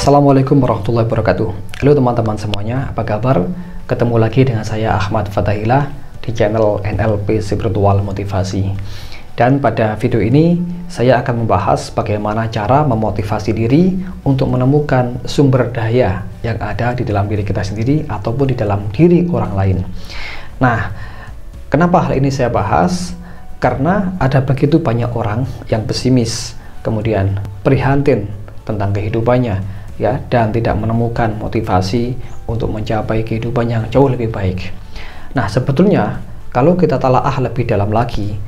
Assalamualaikum warahmatullahi wabarakatuh. Halo teman-teman semuanya, apa kabar? Ketemu lagi dengan saya Ahmad Fatahillah di channel NLP Spiritual Motivasi. Dan pada video ini saya akan membahas bagaimana cara memotivasi diri untuk menemukan sumber daya yang ada di dalam diri kita sendiri ataupun di dalam diri orang lain. Nah, kenapa hal ini saya bahas? Karena ada begitu banyak orang yang pesimis, kemudian prihatin tentang kehidupannya, ya, dan tidak menemukan motivasi untuk mencapai kehidupan yang jauh lebih baik. Nah, sebetulnya kalau kita talaah lebih dalam lagi,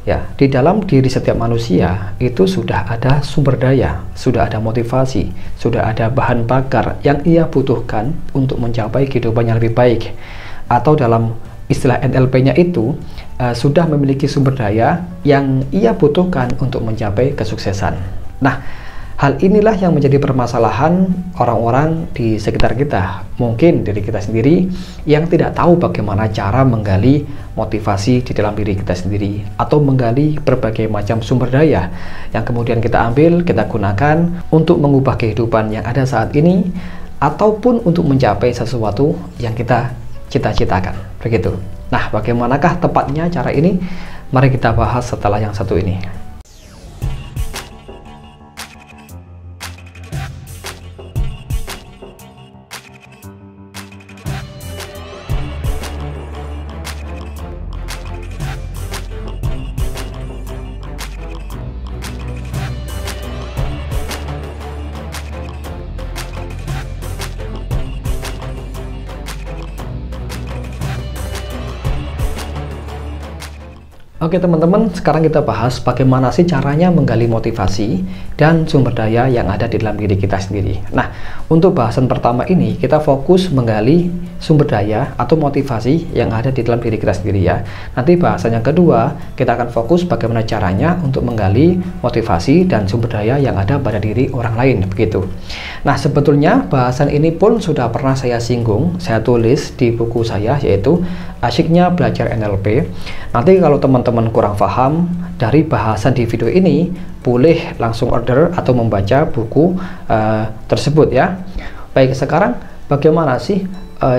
ya, di dalam diri setiap manusia itu sudah ada sumber daya, sudah ada motivasi, sudah ada bahan bakar yang ia butuhkan untuk mencapai kehidupan yang lebih baik. Atau dalam istilah NLP-nya itu sudah memiliki sumber daya yang ia butuhkan untuk mencapai kesuksesan. Nah, hal inilah yang menjadi permasalahan orang-orang di sekitar kita, mungkin diri kita sendiri yang tidak tahu bagaimana cara menggali motivasi di dalam diri kita sendiri atau menggali berbagai macam sumber daya yang kemudian kita ambil, kita gunakan untuk mengubah kehidupan yang ada saat ini ataupun untuk mencapai sesuatu yang kita cita-citakan, begitu. Nah, bagaimanakah tepatnya cara ini? Mari kita bahas setelah yang satu ini. Oke teman-teman, sekarang kita bahas bagaimana sih caranya menggali motivasi dan sumber daya yang ada di dalam diri kita sendiri. Nah, untuk bahasan pertama ini kita fokus menggali sumber daya atau motivasi yang ada di dalam diri kita sendiri ya. Nanti bahasan yang kedua kita akan fokus bagaimana caranya untuk menggali motivasi dan sumber daya yang ada pada diri orang lain, begitu. Nah, sebetulnya bahasan ini pun sudah pernah saya singgung, saya tulis di buku saya, yaitu Asyiknya Belajar NLP. Nanti kalau teman-teman kurang paham dari bahasan di video ini, boleh langsung order atau membaca buku tersebut ya. Baik, sekarang bagaimana sih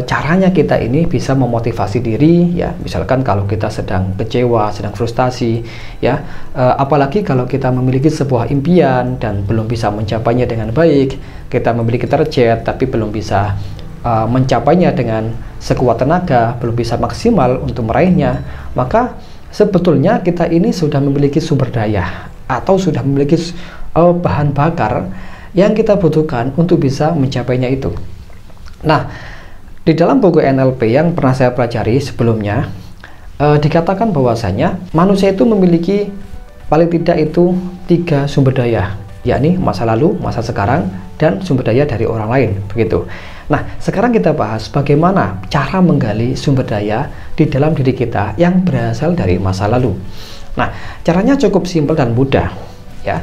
caranya kita ini bisa memotivasi diri ya? Misalkan kalau kita sedang kecewa, sedang frustasi ya, apalagi kalau kita memiliki sebuah impian dan belum bisa mencapainya dengan baik, kita memiliki target tapi belum bisa mencapainya dengan sekuat tenaga, belum bisa maksimal untuk meraihnya, maka sebetulnya kita ini sudah memiliki sumber daya atau sudah memiliki bahan bakar yang kita butuhkan untuk bisa mencapainya itu. Nah, di dalam buku NLP yang pernah saya pelajari sebelumnya, dikatakan bahwasanya manusia itu memiliki paling tidak itu 3 sumber daya, yakni masa lalu, masa sekarang, dan sumber daya dari orang lain, begitu. Nah, sekarang kita bahas bagaimana cara menggali sumber daya di dalam diri kita yang berasal dari masa lalu. Nah, caranya cukup simpel dan mudah ya.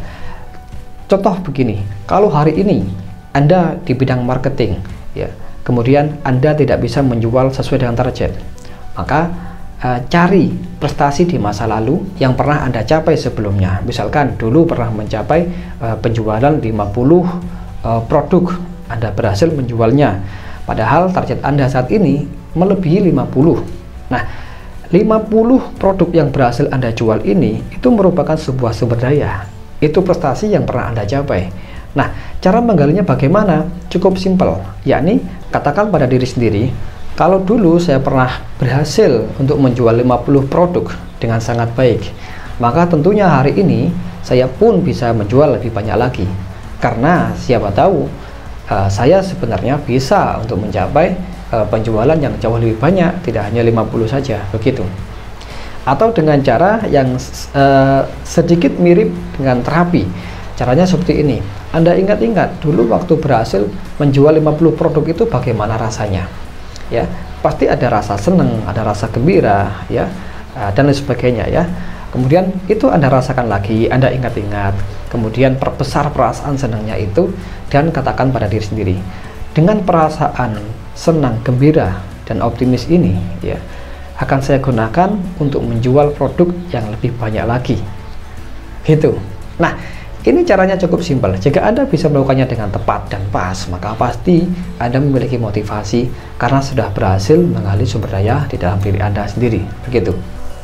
Contoh begini, kalau hari ini Anda di bidang marketing ya, kemudian Anda tidak bisa menjual sesuai dengan target, maka cari prestasi di masa lalu yang pernah Anda capai sebelumnya. Misalkan dulu pernah mencapai penjualan 50 produk, Anda berhasil menjualnya, padahal target Anda saat ini melebihi 50. Nah, 50 produk yang berhasil Anda jual ini itu merupakan sebuah sumber daya, itu prestasi yang pernah Anda capai. Nah, cara menggalinya bagaimana? Cukup simpel, yakni katakan pada diri sendiri, kalau dulu saya pernah berhasil untuk menjual 50 produk dengan sangat baik, maka tentunya hari ini saya pun bisa menjual lebih banyak lagi, karena siapa tahu saya sebenarnya bisa untuk mencapai penjualan yang jauh lebih banyak, tidak hanya 50 saja, begitu. Atau dengan cara yang sedikit mirip dengan terapi. Caranya seperti ini. Anda ingat-ingat dulu waktu berhasil menjual 50 produk itu bagaimana rasanya? Ya, pasti ada rasa senang, ada rasa gembira, ya, dan lain sebagainya ya. Kemudian itu Anda rasakan lagi, Anda ingat-ingat, kemudian perbesar perasaan senangnya itu dan katakan pada diri sendiri, dengan perasaan senang, gembira, dan optimis ini ya, akan saya gunakan untuk menjual produk yang lebih banyak lagi, gitu. Nah, Ini caranya cukup simpel. Jika Anda bisa melakukannya dengan tepat dan pas, maka pasti Anda memiliki motivasi karena sudah berhasil menggali sumber daya di dalam diri Anda sendiri. Begitu.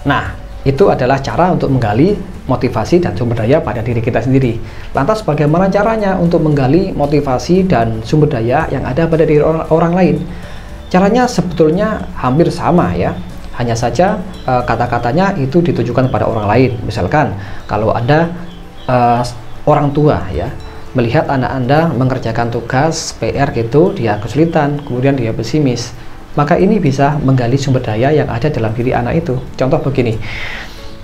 Nah, itu adalah cara untuk menggali motivasi dan sumber daya pada diri kita sendiri. Lantas bagaimana caranya untuk menggali motivasi dan sumber daya yang ada pada diri orang lain? Caranya sebetulnya hampir sama ya. Hanya saja kata-katanya itu ditujukan pada orang lain. Misalkan kalau Anda orang tua ya, melihat anak Anda mengerjakan tugas PR gitu, dia kesulitan, kemudian dia pesimis, maka ini bisa menggali sumber daya yang ada dalam diri anak itu. Contoh begini,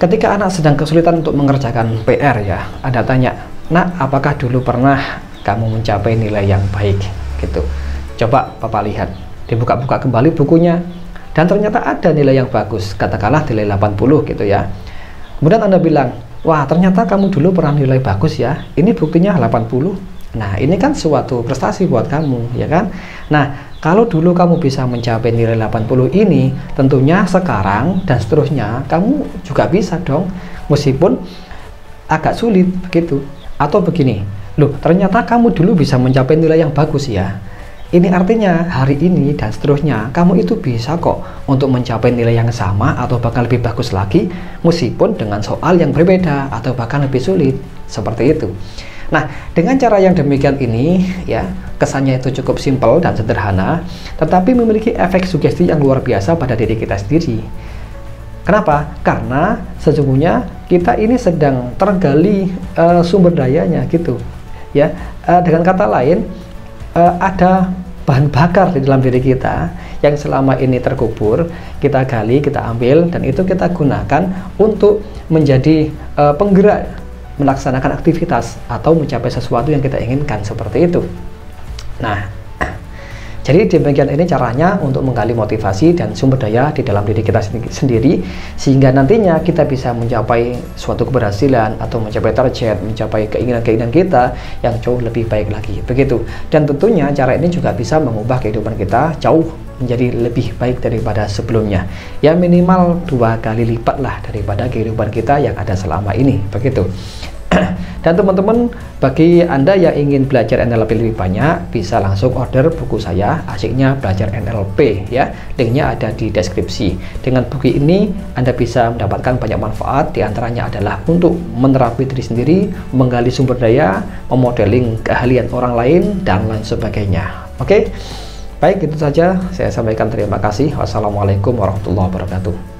ketika anak sedang kesulitan untuk mengerjakan PR ya, Anda tanya, "Nak, apakah dulu pernah kamu mencapai nilai yang baik?" gitu. Coba Papa lihat, dibuka-buka kembali bukunya, dan ternyata ada nilai yang bagus, katakanlah nilai 80 gitu ya. Kemudian Anda bilang, "Wah, ternyata kamu dulu pernah nilai bagus ya. Ini buktinya 80. Nah, ini kan suatu prestasi buat kamu, ya kan? Nah, kalau dulu kamu bisa mencapai nilai 80 ini, tentunya sekarang dan seterusnya kamu juga bisa dong, meskipun agak sulit begitu." Atau begini, "Loh, ternyata kamu dulu bisa mencapai nilai yang bagus ya. Ini artinya hari ini dan seterusnya kamu itu bisa kok untuk mencapai nilai yang sama atau bahkan lebih bagus lagi, meskipun dengan soal yang berbeda atau bahkan lebih sulit." Seperti itu. Nah, dengan cara yang demikian ini ya, kesannya itu cukup simpel dan sederhana, tetapi memiliki efek sugesti yang luar biasa pada diri kita sendiri. Kenapa? Karena sesungguhnya kita ini sedang tergali sumber dayanya gitu ya. Dengan kata lain, ada bahan bakar di dalam diri kita yang selama ini terkubur, kita gali, kita ambil, dan itu kita gunakan untuk menjadi penggerak melaksanakan aktivitas atau mencapai sesuatu yang kita inginkan, seperti itu. Nah, jadi demikian ini caranya untuk menggali motivasi dan sumber daya di dalam diri kita sendiri, sehingga nantinya kita bisa mencapai suatu keberhasilan atau mencapai target, mencapai keinginan-keinginan kita yang jauh lebih baik lagi. Begitu. Dan tentunya cara ini juga bisa mengubah kehidupan kita jauh menjadi lebih baik daripada sebelumnya. Ya, minimal 2 kali lipat lah daripada kehidupan kita yang ada selama ini. Begitu. Dan teman-teman, bagi Anda yang ingin belajar NLP lebih banyak, bisa langsung order buku saya, Asiknya Belajar NLP ya. Linknya ada di deskripsi. Dengan buku ini Anda bisa mendapatkan banyak manfaat, diantaranya adalah untuk menerapi diri sendiri, menggali sumber daya, memodeling keahlian orang lain, dan lain sebagainya. Oke, baik, itu saja saya sampaikan. Terima kasih. Wassalamualaikum warahmatullahi wabarakatuh.